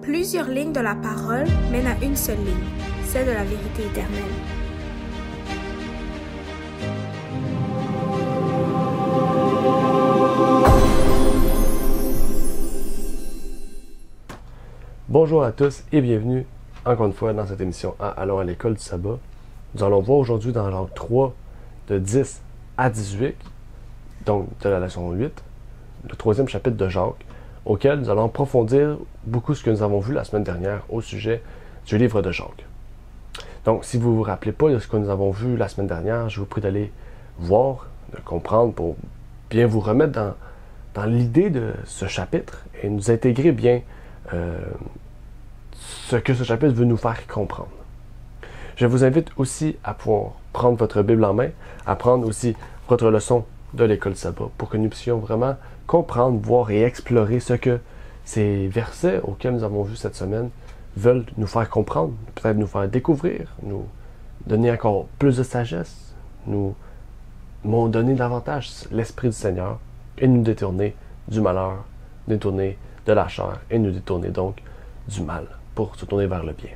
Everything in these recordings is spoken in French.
Plusieurs lignes de la parole mènent à une seule ligne, celle de la vérité éternelle. Bonjour à tous et bienvenue encore une fois dans cette émission Allons à l'école du sabbat. Nous allons voir aujourd'hui dans Jacques 3 de 10 à 18, donc de la leçon 8, le troisième chapitre de Jacques, auquel nous allons approfondir beaucoup ce que nous avons vu la semaine dernière au sujet du livre de Jacques. Donc si vous ne vous rappelez pas de ce que nous avons vu la semaine dernière, je vous prie d'aller voir, de comprendre pour bien vous remettre dans l'idée de ce chapitre et nous intégrer bien ce que ce chapitre veut nous faire comprendre. Je vous invite aussi à pouvoir prendre votre Bible en main, à prendre aussi votre leçon de l'école sabbat pour que nous puissions vraiment comprendre, voir et explorer ce que ces versets auxquels nous avons vu cette semaine veulent nous faire comprendre, peut-être nous faire découvrir, nous donner encore plus de sagesse, nous donner davantage l'Esprit du Seigneur et nous détourner du malheur, détourner de la chair et nous détourner donc du mal pour se tourner vers le bien.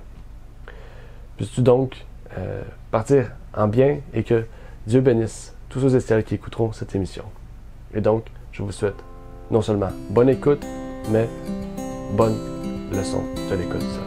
Puisses-tu donc partir en bien et que Dieu bénisse tous ceux et celles qui écouteront cette émission. Et donc, je vous souhaite non seulement bonne écoute, mais bonne leçon de l'école du sabbat.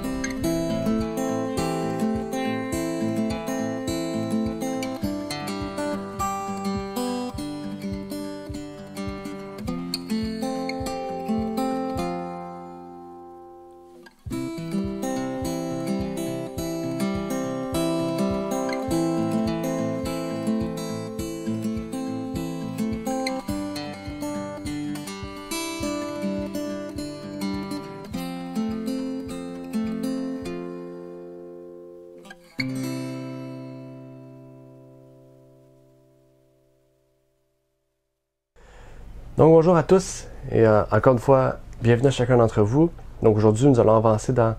Donc bonjour à tous et encore une fois, bienvenue à chacun d'entre vous. Donc aujourd'hui, nous allons avancer dans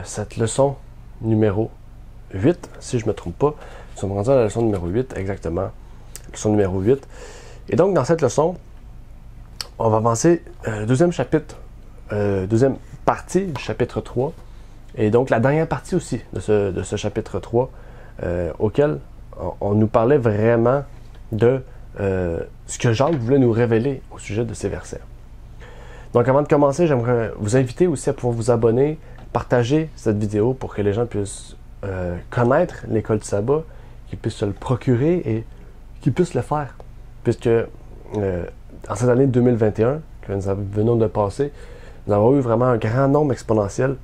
cette leçon numéro 8, si je ne me trompe pas. Nous sommes rendus à la leçon numéro 8, exactement. Leçon numéro 8. Et donc dans cette leçon, on va avancer deuxième chapitre, deuxième partie du chapitre 3. Et donc la dernière partie aussi de ce chapitre 3, auquel on nous parlait vraiment de ce que Jacques voulait nous révéler au sujet de ces versets. Donc avant de commencer, j'aimerais vous inviter aussi à pouvoir vous abonner, partager cette vidéo pour que les gens puissent connaître l'école du sabbat, qu'ils puissent se le procurer et qu'ils puissent le faire. Puisque en cette année 2021, que nous venons de passer, nous avons eu vraiment un grand nombre exponentiel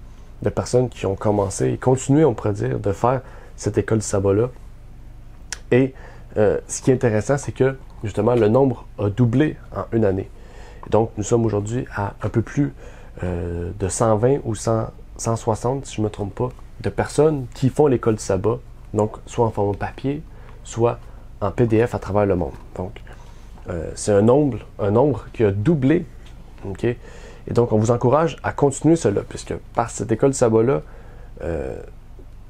de personnes qui ont commencé et continué, on pourrait dire, de faire cette école du sabbat-là. Et ce qui est intéressant, c'est que justement le nombre a doublé en une année. Et donc nous sommes aujourd'hui à un peu plus de 120 ou 160, si je ne me trompe pas, de personnes qui font l'école du sabbat, donc soit en format papier, soit en PDF à travers le monde. Donc c'est un nombre qui a doublé. Okay? Et donc on vous encourage à continuer cela, puisque par cette école du sabbat-là,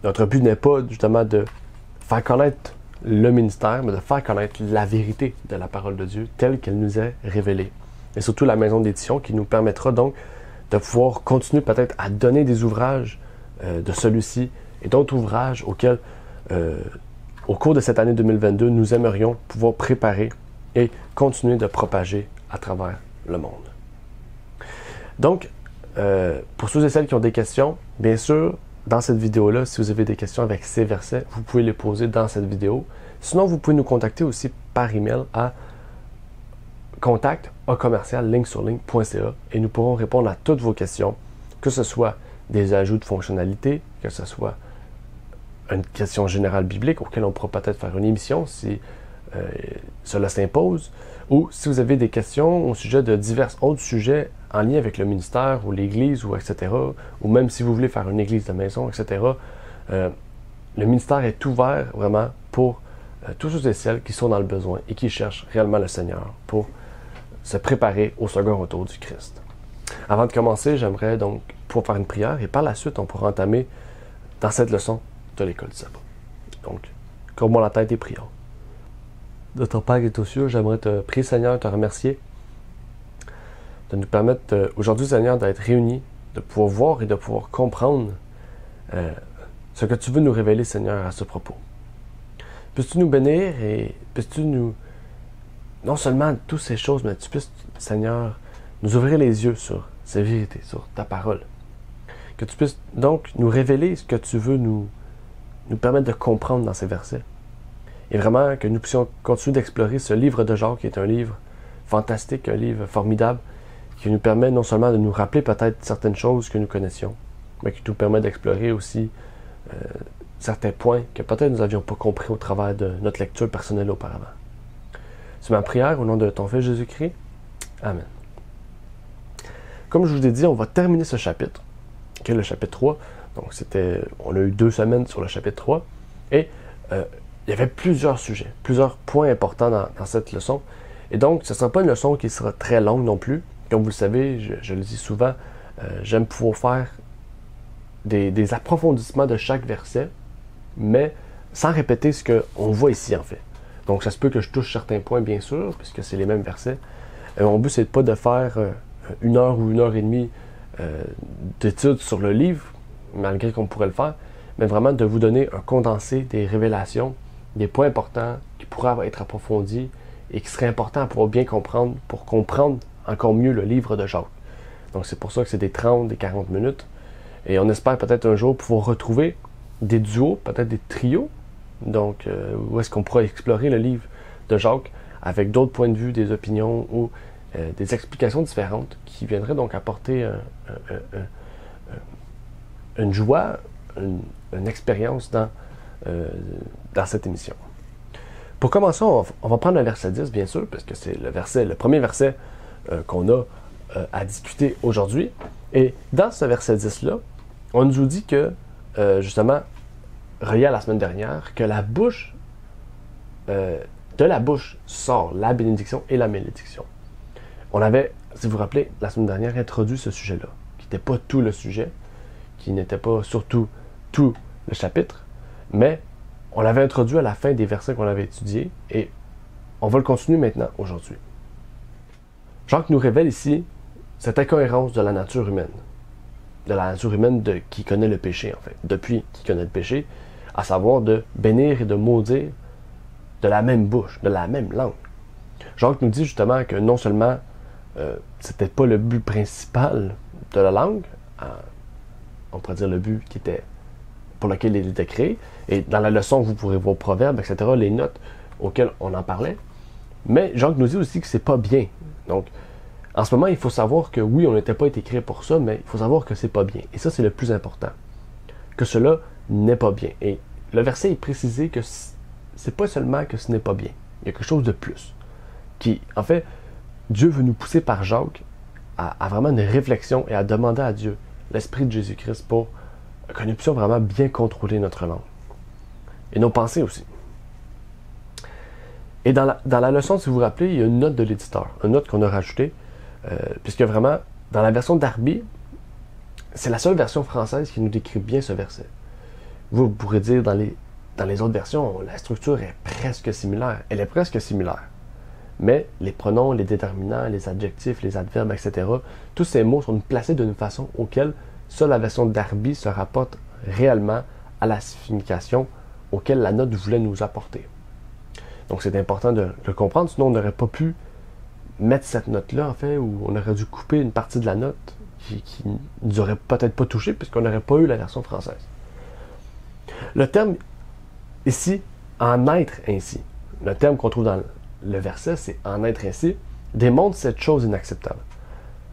notre but n'est pas justement de faire connaître le ministère, mais de faire connaître la vérité de la parole de Dieu telle qu'elle nous est révélée. Et surtout la maison d'édition qui nous permettra donc de pouvoir continuer peut-être à donner des ouvrages de celui-ci et d'autres ouvrages auxquels, au cours de cette année 2022, nous aimerions pouvoir préparer et continuer de propager à travers le monde. Donc, pour ceux et celles qui ont des questions, bien sûr, dans cette vidéo-là, si vous avez des questions avec ces versets, vous pouvez les poser dans cette vidéo. Sinon, vous pouvez nous contacter aussi par email à contact@ligne-sur-ligne.ca et nous pourrons répondre à toutes vos questions, que ce soit des ajouts de fonctionnalités, que ce soit une question générale biblique auquel on pourra peut-être faire une émission si cela s'impose, ou si vous avez des questions au sujet de divers autres sujets en lien avec le ministère ou l'Église, ou etc., ou même si vous voulez faire une église de maison, etc., le ministère est ouvert vraiment pour tous ceux et celles qui sont dans le besoin et qui cherchent réellement le Seigneur pour se préparer au second retour du Christ. Avant de commencer, j'aimerais donc pouvoir faire une prière et par la suite, on pourra entamer dans cette leçon de l'école du sabbat. Donc, courbons la tête et prions. Notre Père qui est aux cieux, j'aimerais te prier, Seigneur, te remercier de nous permettre aujourd'hui, Seigneur, d'être réunis de pouvoir voir et de pouvoir comprendre ce que tu veux nous révéler, Seigneur, à ce propos. Puisses-tu nous bénir et puisses-tu nous, non seulement toutes ces choses, mais tu puisses, Seigneur, nous ouvrir les yeux sur ces vérités, sur ta parole. Que tu puisses donc nous révéler ce que tu veux nous permettre de comprendre dans ces versets. Et vraiment que nous puissions continuer d'explorer ce livre de Jacques, qui est un livre fantastique, un livre formidable, qui nous permet non seulement de nous rappeler peut-être certaines choses que nous connaissions, mais qui nous permet d'explorer aussi certains points que peut-être nous n'avions pas compris au travers de notre lecture personnelle auparavant. C'est ma prière au nom de ton Fils Jésus-Christ. Amen. Comme je vous l'ai dit, on va terminer ce chapitre, qui est le chapitre 3. Donc on a eu 2 semaines sur le chapitre 3. Et il y avait plusieurs sujets, plusieurs points importants dans cette leçon. Et donc, ce ne sera pas une leçon qui sera très longue non plus. Comme vous le savez, je le dis souvent, j'aime pouvoir faire des approfondissements de chaque verset, mais sans répéter ce qu'on voit ici en fait. Donc, ça se peut que je touche certains points, bien sûr, puisque c'est les mêmes versets. Mon but, c'est pas de faire 1 heure ou 1 heure et demie d'études sur le livre, malgré qu'on pourrait le faire, mais vraiment de vous donner un condensé des révélations, des points importants qui pourraient être approfondis et qui seraient importants à pouvoir bien comprendre pour comprendre encore mieux le livre de Jacques. Donc c'est pour ça que c'est des 30, des 40 minutes. Et on espère peut-être un jour pouvoir retrouver des duos, peut-être des trios, donc où est-ce qu'on pourra explorer le livre de Jacques avec d'autres points de vue, des opinions ou des explications différentes qui viendraient donc apporter une joie, une expérience dans cette émission. Pour commencer, on va prendre le verset 10, bien sûr, parce que c'est le premier verset qu'on a à discuter aujourd'hui. Et dans ce verset 10-là, on nous dit que, justement, relié à la semaine dernière, que de la bouche sort la bénédiction et la malédiction. On avait, si vous vous rappelez, la semaine dernière, introduit ce sujet-là, qui n'était pas tout le sujet, qui n'était pas surtout tout le chapitre, mais on l'avait introduit à la fin des versets qu'on avait étudiés, et on va le continuer maintenant, aujourd'hui. Jacques nous révèle ici cette incohérence de la nature humaine. De la nature humaine qui connaît le péché, en fait. Depuis qu'il connaît le péché, à savoir de bénir et de maudire de la même bouche, de la même langue. Jacques nous dit justement que non seulement c'était pas le but principal de la langue, on pourrait dire le but qui était pour lequel il était créé, et dans la leçon vous pourrez voir Proverbes, etc., les notes auxquelles on en parlait, mais Jacques nous dit aussi que c'est pas bien. Donc, en ce moment, il faut savoir que oui, on n'était pas été créé pour ça, mais il faut savoir que c'est pas bien. Et ça, c'est le plus important. Que cela n'est pas bien. Et le verset est précisé que c'est pas seulement que ce n'est pas bien. Il y a quelque chose de plus. Qui, en fait, Dieu veut nous pousser par Jacques à vraiment une réflexion et à demander à Dieu, l'Esprit de Jésus-Christ, pour que nous puissions vraiment bien contrôler notre langue. Et nos pensées aussi. Et dans la leçon, si vous vous rappelez, il y a une note de l'éditeur, une note qu'on a rajoutée, puisque vraiment, dans la version Darby, c'est la seule version française qui nous décrit bien ce verset. Vous pourrez dire, dans les autres versions, la structure est presque similaire. Elle est presque similaire. Mais les pronoms, les déterminants, les adjectifs, les adverbes, etc., tous ces mots sont placés d'une façon auquel seule la version Darby se rapporte réellement à la signification auquel la note voulait nous apporter. Donc c'est important de le comprendre, sinon on n'aurait pas pu mettre cette note-là, en fait, ou on aurait dû couper une partie de la note qui ne nous aurait peut-être pas touché, puisqu'on n'aurait pas eu la version française. Le terme ici, en être ainsi, le terme qu'on trouve dans le verset, c'est en être ainsi, démontre cette chose inacceptable.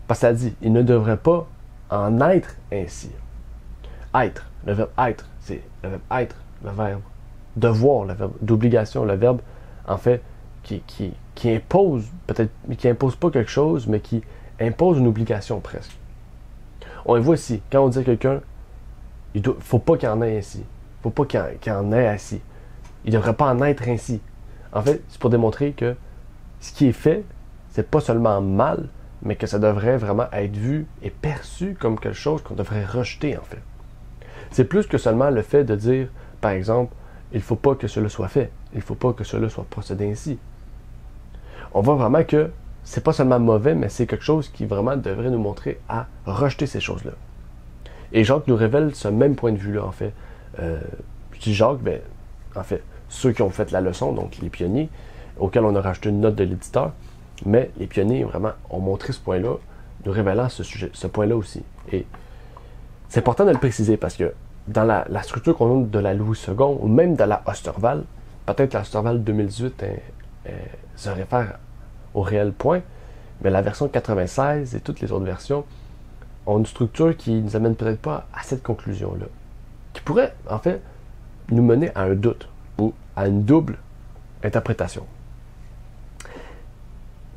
Parce que ça dit, il ne devrait pas en être ainsi. Être, le verbe être, c'est le verbe être, le verbe devoir, le verbe d'obligation, le verbe, en fait, qui impose, peut-être, qui impose pas quelque chose, mais qui impose une obligation presque. On le voit ici, quand on dit à quelqu'un, il ne faut pas qu'il en ait ainsi. Il ne faut pas qu'il en ait ainsi. Il ne devrait pas en être ainsi. En fait, c'est pour démontrer que ce qui est fait, c'est pas seulement mal, mais que ça devrait vraiment être vu et perçu comme quelque chose qu'on devrait rejeter, en fait. C'est plus que seulement le fait de dire, par exemple, il ne faut pas que cela soit fait. Il ne faut pas que cela soit procédé ainsi. On voit vraiment que c'est pas seulement mauvais, mais c'est quelque chose qui vraiment devrait nous montrer à rejeter ces choses-là. Et Jacques nous révèle ce même point de vue-là, en fait. Je dis Jacques, ben, en fait, ceux qui ont fait la leçon, donc les pionniers, auxquels on a rajouté une note de l'éditeur, mais les pionniers, vraiment, ont montré ce point-là, nous révélant ce point-là aussi. Et c'est important de le préciser, parce que dans la structure qu'on a de la Louis II, ou même de la Osterwald, peut-être la Osterwald 2018 se réfère au réel point, mais la version 96 et toutes les autres versions ont une structure qui ne nous amène peut-être pas à cette conclusion-là, qui pourrait, en fait, nous mener à un doute ou à une double interprétation.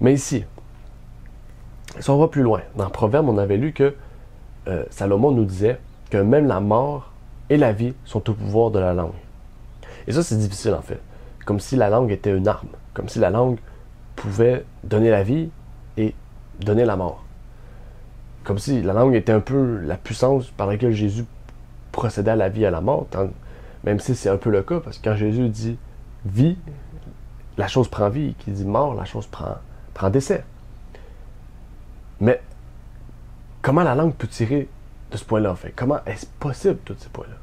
Mais ici, si on va plus loin, dans Proverbe, on avait lu que Salomon nous disait que même la mort et la vie sont au pouvoir de la langue. Et ça, c'est difficile, en fait. Comme si la langue était une arme, comme si la langue pouvait donner la vie et donner la mort. Comme si la langue était un peu la puissance par laquelle Jésus procédait à la vie et à la mort, même si c'est un peu le cas, parce que quand Jésus dit vie, la chose prend vie, qui dit mort, la chose prend décès. Mais comment la langue peut tirer de ce point-là, en fait? Comment est-ce possible, tous ces points-là?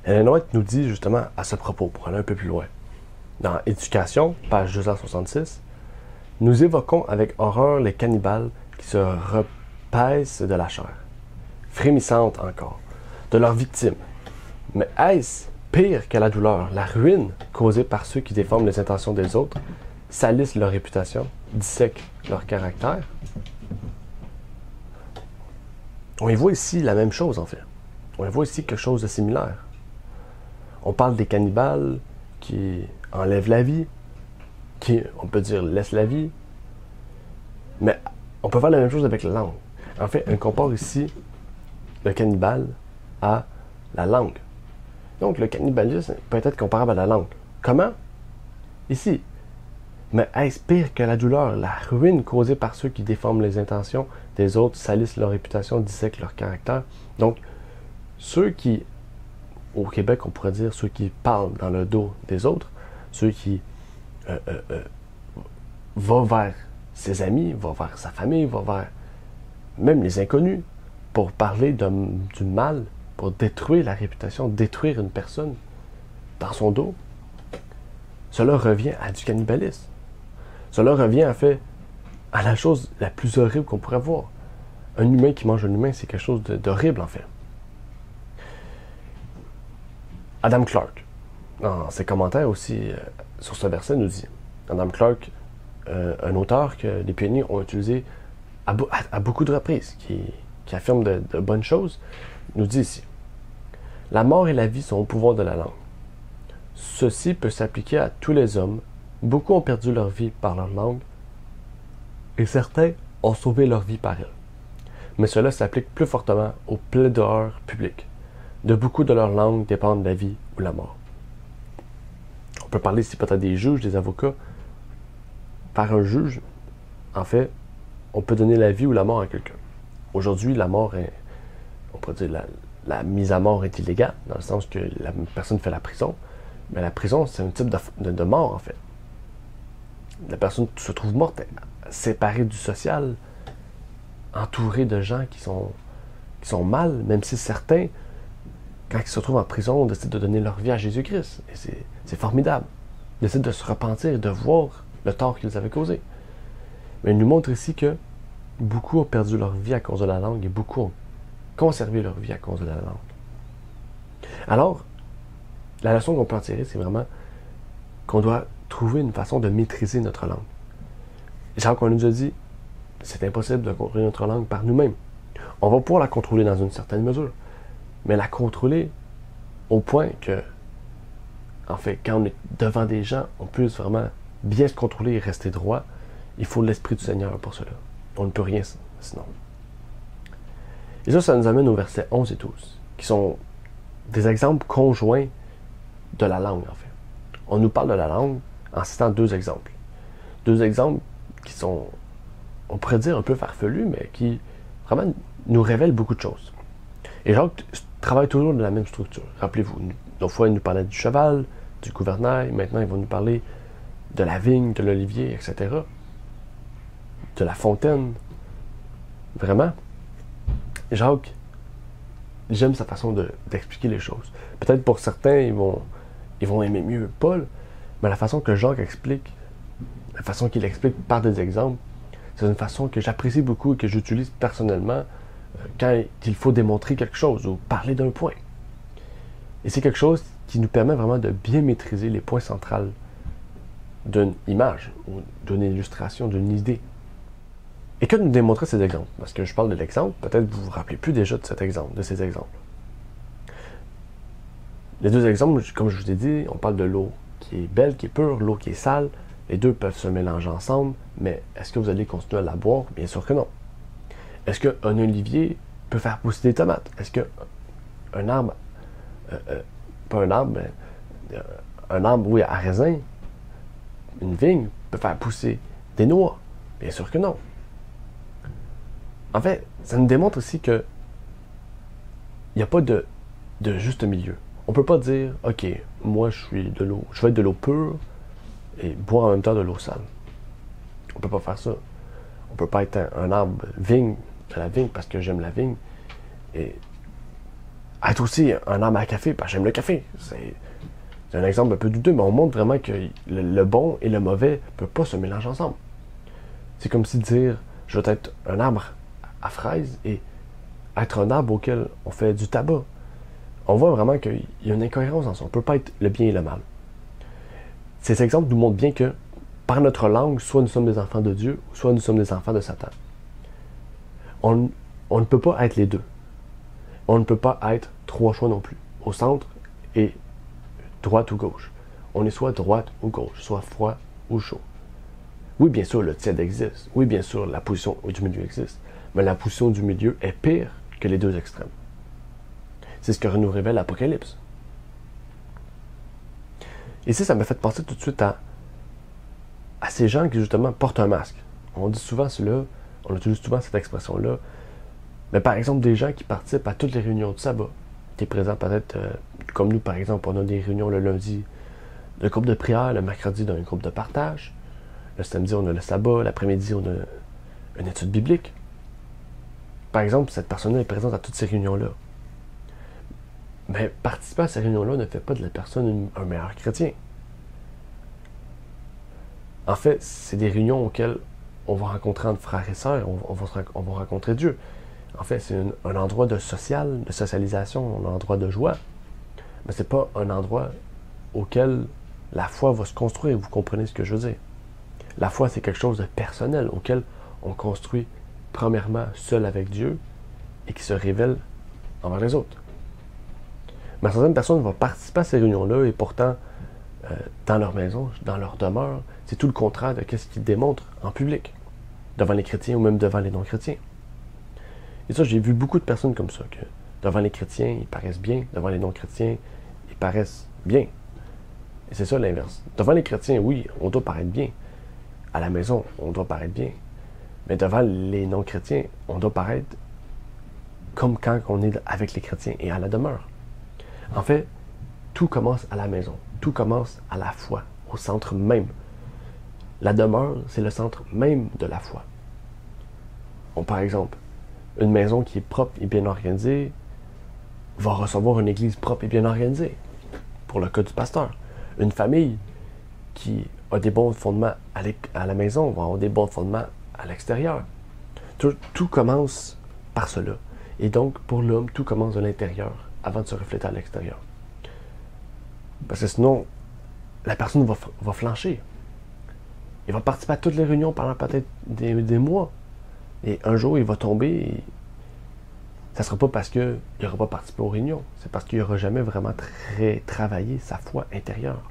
Ellen White nous dit justement à ce propos, pour aller un peu plus loin. Dans Éducation, page 266, nous évoquons avec horreur les cannibales qui se repaissent de la chair, frémissantes encore, de leurs victimes. Mais est-ce pire que la douleur, la ruine causée par ceux qui déforment les intentions des autres, salissent leur réputation, dissèquent leur caractère? On y voit ici la même chose, en fait. On y voit ici quelque chose de similaire. On parle des cannibales qui enlèvent la vie, qui, on peut dire, laissent la vie. Mais on peut faire la même chose avec la langue. En fait, on compare ici le cannibale à la langue. Donc, le cannibalisme peut être comparable à la langue. Comment? Ici. Mais est-ce pire que la douleur, la ruine causée par ceux qui déforment les intentions des autres, salissent leur réputation, dissèquent leur caractère? Donc, ceux qui, au Québec, on pourrait dire ceux qui parlent dans le dos des autres, ceux qui vont vers ses amis, vont vers sa famille, vont vers même les inconnus pour parler du mal, pour détruire la réputation, détruire une personne dans son dos. Cela revient à du cannibalisme. Cela revient en fait à la chose la plus horrible qu'on pourrait voir. Un humain qui mange un humain, c'est quelque chose d'horrible en fait. Adam Clarke, dans ses commentaires aussi sur ce verset, nous dit, Adam Clarke, un auteur que les pionniers ont utilisé à beaucoup de reprises, qui affirme de bonnes choses, nous dit ici, « La mort et la vie sont au pouvoir de la langue. Ceci peut s'appliquer à tous les hommes. Beaucoup ont perdu leur vie par leur langue, et certains ont sauvé leur vie par elle. Mais cela s'applique plus fortement aux plaideurs publics. De beaucoup de leur langue dépendent la vie ou la mort. » On peut parler ici peut-être des juges, des avocats. Par un juge, en fait, on peut donner la vie ou la mort à quelqu'un. Aujourd'hui, la mort est, on pourrait dire, la mise à mort est illégale, dans le sens que la personne fait la prison. Mais la prison, c'est un type de mort, en fait. La personne se trouve morte, séparée du social, entourée de gens qui sont mal, même si certains, quand ils se trouvent en prison, décident de donner leur vie à Jésus-Christ. Et c'est formidable. Ils décident de se repentir et de voir le tort qu'ils avaient causé. Mais il nous montre ici que beaucoup ont perdu leur vie à cause de la langue et beaucoup ont conservé leur vie à cause de la langue. Alors, la leçon qu'on peut en tirer, c'est vraiment qu'on doit trouver une façon de maîtriser notre langue. Jacques, on nous a dit, c'est impossible de contrôler notre langue par nous-mêmes. On va pouvoir la contrôler dans une certaine mesure, mais la contrôler au point que, en fait, quand on est devant des gens, on puisse vraiment bien se contrôler et rester droit. Il faut l'Esprit du Seigneur pour cela. On ne peut rien sinon. Et ça nous amène au verset 11 et 12, qui sont des exemples conjoints de la langue, en fait. On nous parle de la langue en citant deux exemples. Deux exemples qui sont, on pourrait dire, un peu farfelus, mais qui vraiment nous révèlent beaucoup de choses. Et Jacques travaille toujours de la même structure. Rappelez-vous, une fois, il nous parlait du cheval, du gouvernail. Maintenant, il va nous parler de la vigne, de l'olivier, etc. De la fontaine. Vraiment. Jacques, j'aime sa façon d'expliquer les choses. Peut-être pour certains, ils vont aimer mieux Paul, mais la façon que Jacques explique, la façon qu'il explique par des exemples, c'est une façon que j'apprécie beaucoup et que j'utilise personnellement quand il faut démontrer quelque chose ou parler d'un point. Et c'est quelque chose qui nous permet vraiment de bien maîtriser les points centraux d'une image ou d'une illustration, d'une idée. Et que nous démontrer ces exemples? Parce que je parle de l'exemple, peut-être vous vous rappelez plus déjà de cet exemple, de ces exemples. Les deux exemples, comme je vous ai dit, on parle de l'eau qui est belle, qui est pure, l'eau qui est sale. Les deux peuvent se mélanger ensemble, mais est-ce que vous allez continuer à la boire? Bien sûr que non. Est-ce qu'un olivier peut faire pousser des tomates? Est-ce qu'un arbre, pas un arbre, mais un arbre, oui, à raisin, une vigne, peut faire pousser des noix? Bien sûr que non. En fait, ça nous démontre aussi que il n'y a pas de juste milieu. On ne peut pas dire, OK, moi je vais être de l'eau pure et boire en même temps de l'eau sale. On ne peut pas faire ça. On ne peut pas être un arbre vigne, de la vigne parce que j'aime la vigne et être aussi un arbre à café parce que j'aime le café. C'est un exemple un peu douteux, mais on montre vraiment que le bon et le mauvais ne peuvent pas se mélanger ensemble. C'est comme si dire, je veux être un arbre à fraises et être un arbre auquel on fait du tabac. On voit vraiment qu'il y a une incohérence dans ça. On ne peut pas être le bien et le mal. Ces exemples nous montrent bien que par notre langue, soit nous sommes des enfants de Dieu, soit nous sommes des enfants de Satan. On ne peut pas être les deux. On ne peut pas être trois choix non plus. Au centre et droite ou gauche. On est soit droite ou gauche, soit froid ou chaud. Oui, bien sûr, le tiède existe. Oui, bien sûr, la position du milieu existe. Mais la position du milieu est pire que les deux extrêmes. C'est ce que nous révèle l'Apocalypse. Ici, ça m'a fait penser tout de suite à ces gens qui, justement, portent un masque. On dit souvent cela, on utilise souvent cette expression-là. Mais par exemple, des gens qui participent à toutes les réunions de sabbat, qui est présent peut-être, comme nous, par exemple, on a des réunions le lundi d'un groupe de prière, le mercredi d'un groupe de partage, le samedi, on a le sabbat, l'après-midi, on a une étude biblique. Par exemple, cette personne-là est présente à toutes ces réunions-là. Mais participer à ces réunions-là ne fait pas de la personne un meilleur chrétien. En fait, c'est des réunions auxquelles on va rencontrer entre frères et sœurs, on va rencontrer Dieu. En fait, c'est un endroit de socialisation, un endroit de joie. Mais ce n'est pas un endroit auquel la foi va se construire, vous comprenez ce que je veux dire. La foi, c'est quelque chose de personnel, auquel on construit premièrement seul avec Dieu et qui se révèle envers les autres. Mais certaines personnes vont participer à ces réunions-là et pourtant, dans leur maison, dans leur demeure, c'est tout le contraire de ce qu'ils démontrent en public, devant les chrétiens ou même devant les non-chrétiens. Et ça, j'ai vu beaucoup de personnes comme ça, que devant les chrétiens, ils paraissent bien, devant les non-chrétiens, ils paraissent bien. Et c'est ça l'inverse. Devant les chrétiens, oui, on doit paraître bien. À la maison, on doit paraître bien. Mais devant les non-chrétiens, on doit paraître comme quand on est avec les chrétiens et à la demeure. En fait, tout commence à la maison. Tout commence à la foi, au centre même. La demeure, c'est le centre même de la foi. Par exemple, une maison qui est propre et bien organisée va recevoir une église propre et bien organisée, pour le cas du pasteur. Une famille qui a des bons fondements à la maison va avoir des bons fondements à l'extérieur. Tout commence par cela. Et donc, pour l'homme, tout commence de l'intérieur avant de se refléter à l'extérieur. Parce que sinon, la personne va flancher. Il va participer à toutes les réunions pendant peut-être des mois. Et un jour, il va tomber et ça ne sera pas parce qu'il n'aura pas participé aux réunions. C'est parce qu'il n'aura jamais vraiment travaillé sa foi intérieure.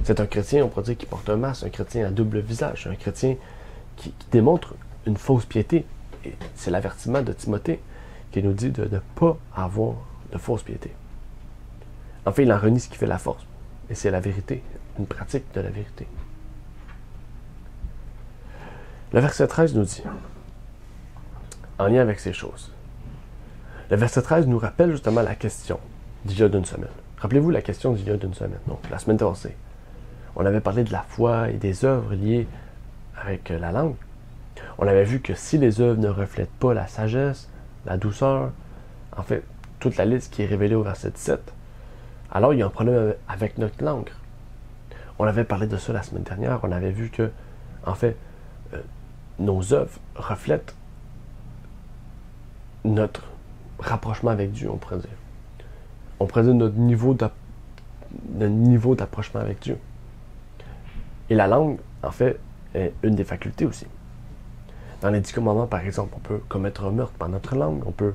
C'est un chrétien, on pourrait dire, qui porte un masque, un chrétien à double visage, un chrétien qui démontre une fausse piété. Et c'est l'avertissement de Timothée qui nous dit de ne pas avoir de fausse piété. En fait, il en renie ce qui fait la force. Et c'est la vérité, une pratique de la vérité. Le verset 13 nous dit, en lien avec ces choses, le verset 13 nous rappelle justement la question d'il y a d'une semaine. Rappelez-vous la question d'il y a d'une semaine, donc la semaine passée. On avait parlé de la foi et des œuvres liées avec la langue. On avait vu que si les œuvres ne reflètent pas la sagesse, la douceur, en fait, toute la liste qui est révélée au verset 17, alors il y a un problème avec notre langue. On avait parlé de ça la semaine dernière. On avait vu que, en fait, nos œuvres reflètent notre rapprochement avec Dieu, on pourrait dire. On pourrait dire notre niveau d'approchement avec Dieu. Et la langue, en fait, est une des facultés aussi. Dans les 10 commandements, par exemple, on peut commettre un meurtre par notre langue, on peut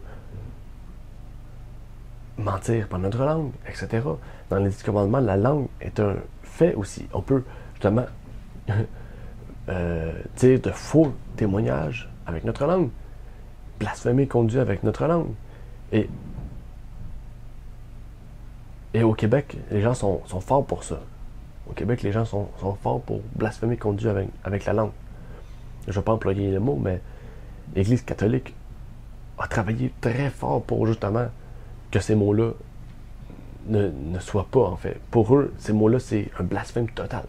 mentir par notre langue, etc. Dans les 10 commandements, la langue est un fait aussi. On peut justement dire de faux témoignages avec notre langue, blasphémer contre Dieu avec notre langue. Et au Québec, les gens sont forts pour ça. Au Québec, les gens sont forts pour blasphémer contre Dieu avec la langue. Je ne vais pas employer le mot, mais l'Église catholique a travaillé très fort pour justement que ces mots-là ne soient pas, en fait. Pour eux, ces mots-là, c'est un blasphème total.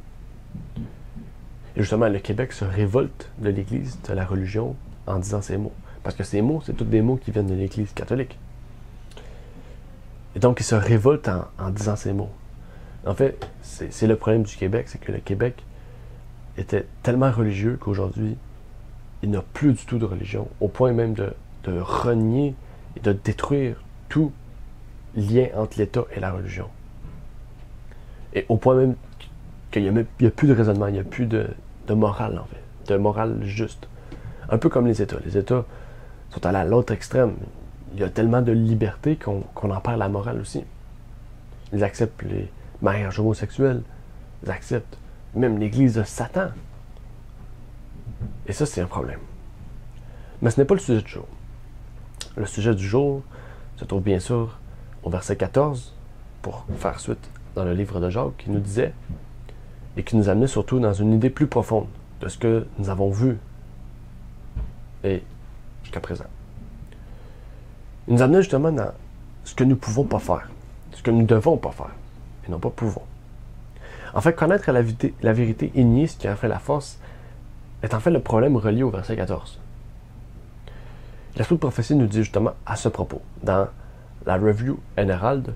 Et justement, le Québec se révolte de l'Église, de la religion, en disant ces mots. Parce que ces mots, c'est tous des mots qui viennent de l'Église catholique. Et donc, ils se révoltent en disant ces mots. En fait, c'est le problème du Québec, c'est que le Québec était tellement religieux qu'aujourd'hui, il n'a plus du tout de religion, au point même de renier et de détruire tout lien entre l'État et la religion. Et au point même qu'il n'y a plus de raisonnement, il n'y a plus de morale, en fait, de morale juste. Un peu comme les États. Les États sont allés à l'autre extrême. Il y a tellement de liberté qu'on en perd la morale aussi. Ils acceptent les mariages homosexuels, ils acceptent même l'Église de Satan. Et ça, c'est un problème. Mais ce n'est pas le sujet du jour. Le sujet du jour se trouve bien sûr au verset 14, pour faire suite dans le livre de Jacques, qui nous disait, et qui nous amenait surtout dans une idée plus profonde de ce que nous avons vu et jusqu'à présent. Il nous amenait justement dans ce que nous ne pouvons pas faire, ce que nous ne devons pas faire, et non pas pouvons. En fait, connaître la vérité et nier ce qui en fait la force est en fait le problème relié au verset 14. L'Esprit de prophétie nous dit justement à ce propos, dans la Review and Herald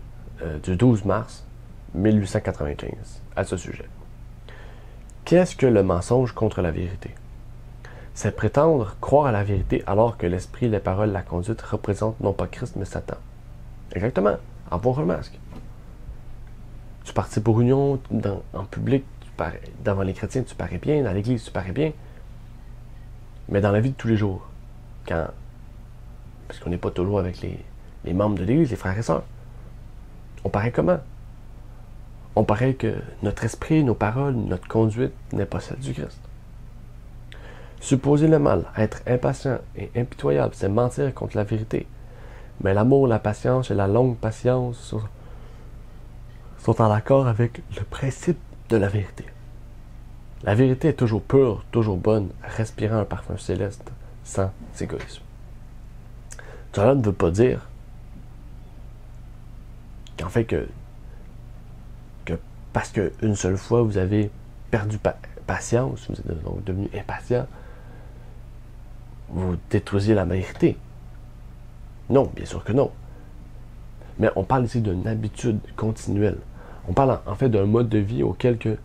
du 12 mars 1895, à ce sujet. Qu'est-ce que le mensonge contre la vérité? C'est prétendre croire à la vérité alors que l'esprit, les paroles, la conduite représentent non pas Christ mais Satan. Exactement, en bon remasque. Tu partis pour union, en public, devant les chrétiens, tu parais bien, dans l'église, tu parais bien. Mais dans la vie de tous les jours, parce qu'on n'est pas toujours avec les membres de l'église, les frères et sœurs, on paraît comment? On paraît que notre esprit, nos paroles, notre conduite n'est pas celle du Christ. Supposer le mal, être impatient et impitoyable, c'est mentir contre la vérité. Mais l'amour, la patience et la longue patience sont en accord avec le principe de la vérité. La vérité est toujours pure, toujours bonne, respirant un parfum céleste, sans égoïsme. Cela ne veut pas dire qu'en fait que parce qu'une seule fois vous avez perdu patience, vous êtes donc devenu impatient, vous détruisez la vérité. Non, bien sûr que non. Mais on parle ici d'une habitude continuelle. On parle en fait d'un mode de vie auquel que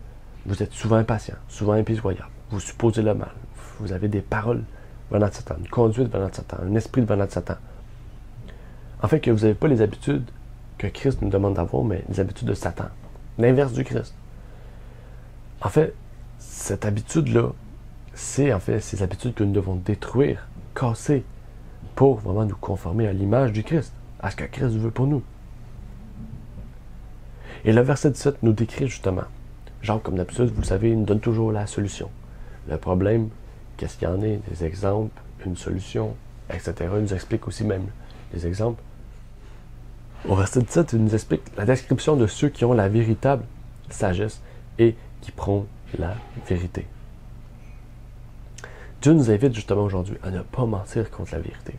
vous êtes souvent impatient, souvent impitoyable. Vous supposez le mal. Vous avez des paroles venant de Satan, une conduite venant de Satan, un esprit venant de Satan. En fait, que vous n'avez pas les habitudes que Christ nous demande d'avoir, mais les habitudes de Satan. L'inverse du Christ. En fait, cette habitude-là, c'est en fait ces habitudes que nous devons détruire, casser, pour vraiment nous conformer à l'image du Christ, à ce que Christ veut pour nous. Et le verset 17 nous décrit justement. Jacques, comme d'habitude, vous le savez, il nous donne toujours la solution. Le problème, qu'est-ce qu'il y en a, des exemples, une solution, etc. Il nous explique aussi même les exemples. Au verset 17, il nous explique la description de ceux qui ont la véritable sagesse et qui prônent la vérité. Dieu nous invite justement aujourd'hui à ne pas mentir contre la vérité.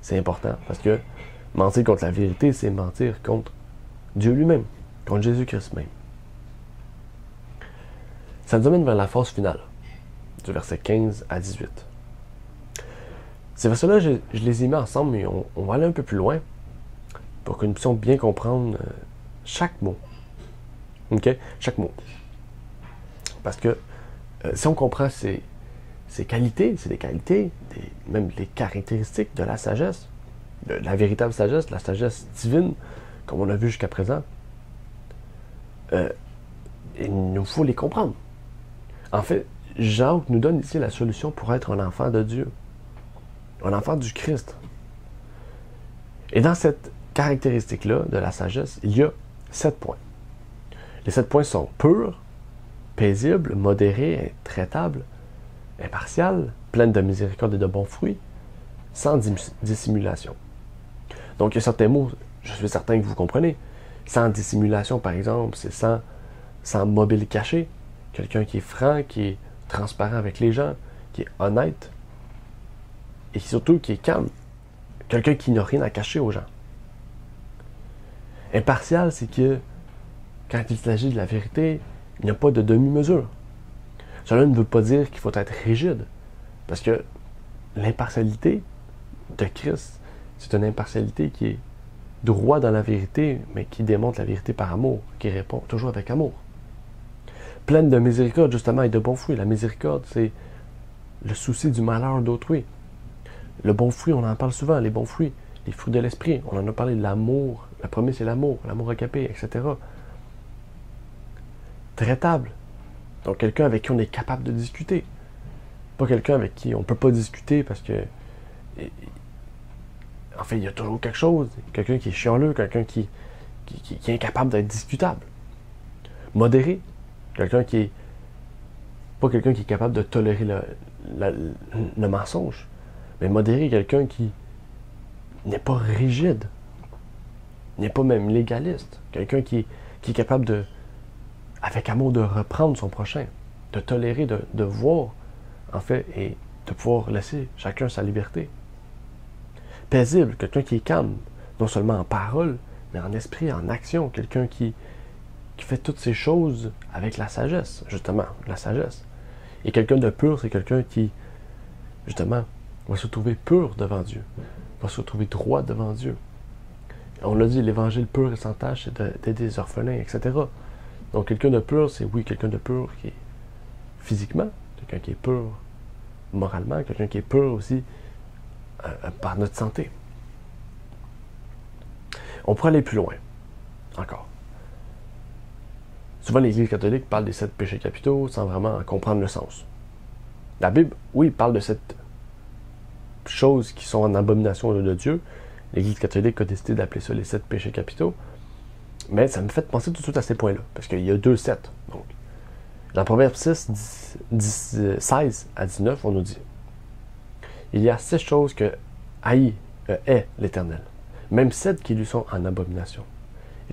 C'est important parce que mentir contre la vérité, c'est mentir contre Dieu lui-même, contre Jésus-Christ même. Ça nous amène vers la phase finale, du verset 15 à 18. Ces versets-là, je les ai mis ensemble, mais on va aller un peu plus loin pour que nous puissions bien comprendre chaque mot. OK? Chaque mot. Parce que si on comprend ces qualités, c'est des qualités, même les caractéristiques de la sagesse, de la véritable sagesse, la sagesse divine, comme on a vu jusqu'à présent, il nous faut les comprendre. En fait, Jacques nous donne ici la solution pour être un enfant de Dieu, un enfant du Christ. Et dans cette caractéristique-là de la sagesse, il y a 7 points. Les 7 points sont purs, paisibles, modérés, intraitables, impartiales, pleines de miséricorde et de bons fruits, sans dissimulation. Donc, il y a certains mots, je suis certain que vous comprenez. Sans dissimulation, par exemple, c'est sans mobile caché. Quelqu'un qui est franc, qui est transparent avec les gens, qui est honnête, et surtout qui est calme. Quelqu'un qui n'a rien à cacher aux gens. Impartial, c'est que quand il s'agit de la vérité, il n'y a pas de demi-mesure. Cela ne veut pas dire qu'il faut être rigide, parce que l'impartialité de Christ, c'est une impartialité qui est droit dans la vérité, mais qui démontre la vérité par amour, qui répond toujours avec amour. Pleine de miséricorde, justement, et de bons fruits. La miséricorde, c'est le souci du malheur d'autrui. Le bon fruit, on en parle souvent, les bons fruits, les fruits de l'esprit. On en a parlé de l'amour. Le premier, c'est l'amour agapé, etc. Traitable. Donc, quelqu'un avec qui on est capable de discuter. Pas quelqu'un avec qui on ne peut pas discuter parce que... En fait, il y a toujours quelque chose. Quelqu'un qui est chialeux, quelqu'un qui est incapable d'être discutable. Modéré. Quelqu'un qui est... Pas quelqu'un qui est capable de tolérer le mensonge. Mais modéré, quelqu'un qui n'est pas rigide. N'est pas même légaliste. Quelqu'un qui est capable de... avec amour, de reprendre son prochain. De tolérer, de voir, en fait, et de pouvoir laisser chacun sa liberté. Paisible, quelqu'un qui est calme, non seulement en parole, mais en esprit, en action, quelqu'un qui fait toutes ces choses avec la sagesse, justement, la sagesse. Et quelqu'un de pur, c'est quelqu'un qui, justement, va se trouver pur devant Dieu, va se trouver droit devant Dieu. On l'a dit, l'évangile pur et sans tache, c'est d'aider les orphelins, etc. Donc quelqu'un de pur, c'est oui, quelqu'un de pur qui est physiquement, quelqu'un qui est pur moralement, quelqu'un qui est pur aussi par notre santé. On pourrait aller plus loin, encore. Souvent, l'Église catholique parle des 7 péchés capitaux sans vraiment en comprendre le sens. La Bible, oui, parle de cette choses qui sont en abomination de Dieu. L'Église catholique a décidé d'appeler ça les 7 péchés capitaux. Mais ça me fait penser tout de suite à ces points-là, parce qu'il y a 2 7. Donc, dans Proverbe 6, 16 à 19, on nous dit: il y a 6 choses que hait l'Éternel, même 7 qui lui sont en abomination.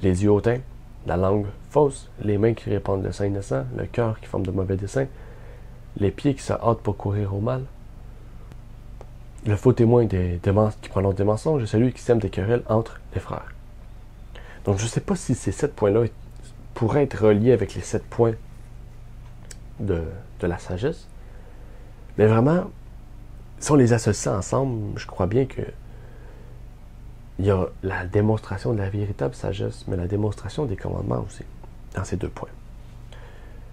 Les yeux hautains, la langue fausse, les mains qui répandent le sang innocent, le cœur qui forme de mauvais desseins, les pieds qui se hâtent pour courir au mal, le faux témoin qui prononce des mensonges et celui qui sème des querelles entre les frères. Donc je ne sais pas si ces 7 points-là pourraient être reliés avec les 7 points de la sagesse, mais vraiment, si on les associe ensemble, je crois bien que il y a la démonstration de la véritable sagesse, mais la démonstration des commandements aussi, dans ces 2 points.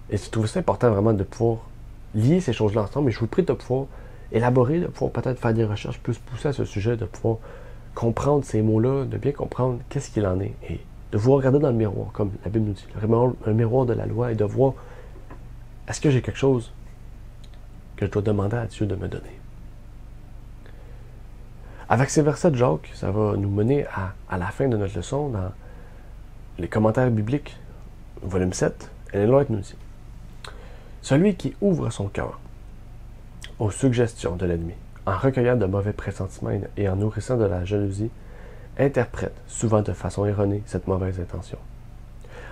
Et je trouve ça important vraiment de pouvoir lier ces choses-là ensemble, et je vous prie de pouvoir élaborer, de pouvoir peut-être faire des recherches plus poussées à ce sujet, de pouvoir comprendre ces mots-là, de bien comprendre qu'est-ce qu'il en est, et de vous regarder dans le miroir, comme la Bible nous dit, le miroir de la loi, et de voir, est-ce que j'ai quelque chose que je dois demander à Dieu de me donner? Avec ces versets de Jacques, ça va nous mener à la fin de notre leçon, dans les commentaires bibliques, volume 7, Ellen White nous dit: celui qui ouvre son cœur aux suggestions de l'ennemi, en recueillant de mauvais pressentiments et en nourrissant de la jalousie, interprète, souvent de façon erronée, cette mauvaise intention,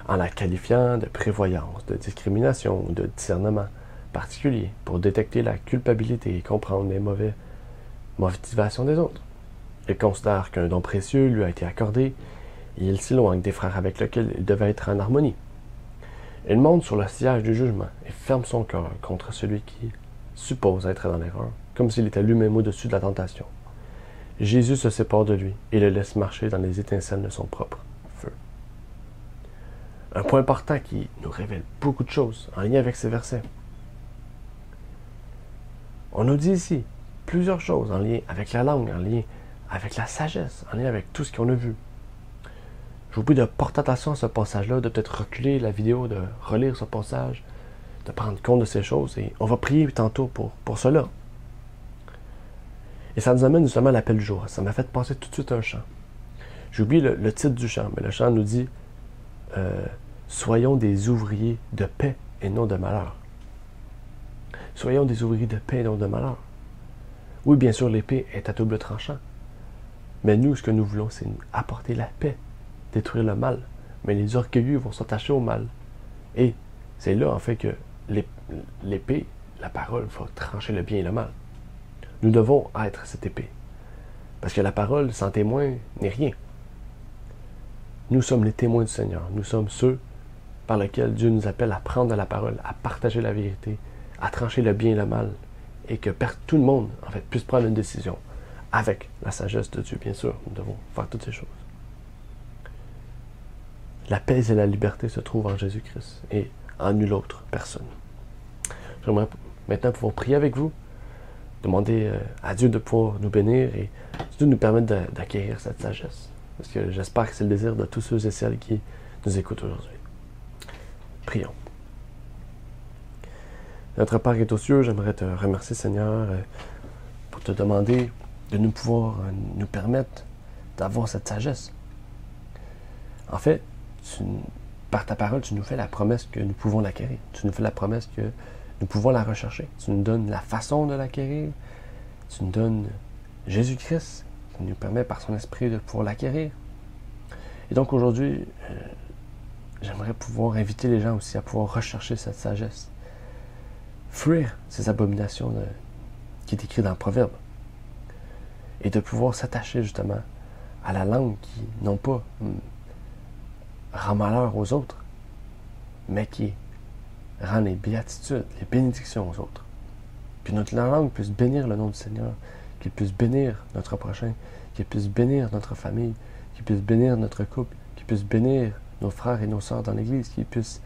en la qualifiant de prévoyance, de discrimination ou de discernement particulier pour détecter la culpabilité et comprendre les mauvaises motivations des autres. Il considère qu'un don précieux lui a été accordé et il s'éloigne des frères avec lesquels il devait être en harmonie. Il monte sur le siège du jugement et ferme son cœur contre celui qui suppose être dans l'erreur, comme s'il était lui-même au-dessus de la tentation. Jésus se sépare de lui et le laisse marcher dans les étincelles de son propre feu. Un point important qui nous révèle beaucoup de choses en lien avec ces versets. On nous dit ici plusieurs choses en lien avec la langue, en lien avec la sagesse, en lien avec tout ce qu'on a vu. Je vous prie de porter attention à ce passage-là, de peut-être reculer la vidéo, de relire ce passage, de prendre compte de ces choses, et on va prier tantôt pour cela. Et ça nous amène justement à l'appel du jour. Ça m'a fait penser tout de suite à un chant. J'ai oublié le titre du chant, mais le chant nous dit soyons des ouvriers de paix et non de malheur. Soyons des ouvriers de paix et non de malheur. Oui, bien sûr, l'épée est à double tranchant. Mais nous, ce que nous voulons, c'est apporter la paix, détruire le mal. Mais les orgueilleux vont s'attacher au mal. Et c'est là, en fait, que l'épée, la parole, va trancher le bien et le mal. Nous devons être cette épée. Parce que la parole, sans témoin, n'est rien. Nous sommes les témoins du Seigneur. Nous sommes ceux par lesquels Dieu nous appelle à prendre la parole, à partager la vérité, à trancher le bien et le mal, et que tout le monde, en fait, puisse prendre une décision avec la sagesse de Dieu, bien sûr. Nous devons faire toutes ces choses. La paix et la liberté se trouvent en Jésus-Christ et en nulle autre personne. J'aimerais maintenant pouvoir prier avec vous, demander à Dieu de pouvoir nous bénir et de nous permettre d'acquérir cette sagesse. Parce que j'espère que c'est le désir de tous ceux et celles qui nous écoutent aujourd'hui. Prions. Notre Père qui est aux cieux, j'aimerais te remercier, Seigneur, pour te demander de nous pouvoir nous permettre d'avoir cette sagesse. En fait, par ta parole, tu nous fais la promesse que nous pouvons l'acquérir. Tu nous fais la promesse que nous pouvons la rechercher. Tu nous donnes la façon de l'acquérir. Tu nous donnes Jésus-Christ qui nous permet par son esprit de pouvoir l'acquérir. Et donc aujourd'hui, j'aimerais pouvoir inviter les gens aussi à pouvoir rechercher cette sagesse. Fuir ces abominations qui est écrit dans le Proverbe. Et de pouvoir s'attacher justement à la langue qui, non pas rend malheur aux autres, mais qui rend les béatitudes, les bénédictions aux autres. Puis notre langue puisse bénir le nom du Seigneur, qu'il puisse bénir notre prochain, qu'il puisse bénir notre famille, qu'il puisse bénir notre couple, qu'il puisse bénir nos frères et nos sœurs dans l'Église, qu'il puisse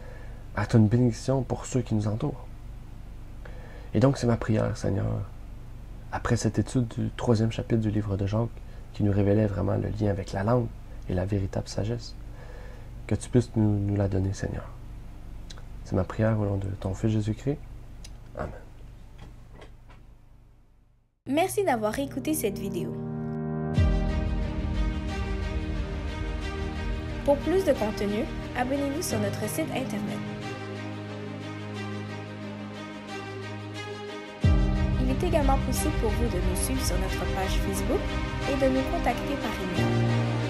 être une bénédiction pour ceux qui nous entourent. Et donc c'est ma prière, Seigneur, après cette étude du 3e chapitre du livre de Jacques, qui nous révélait vraiment le lien avec la langue et la véritable sagesse, que tu puisses nous la donner, Seigneur. C'est ma prière au nom de ton Fils Jésus-Christ. Amen. Merci d'avoir écouté cette vidéo. Pour plus de contenu, abonnez-vous sur notre site Internet. Il est également possible pour vous de nous suivre sur notre page Facebook et de nous contacter par email.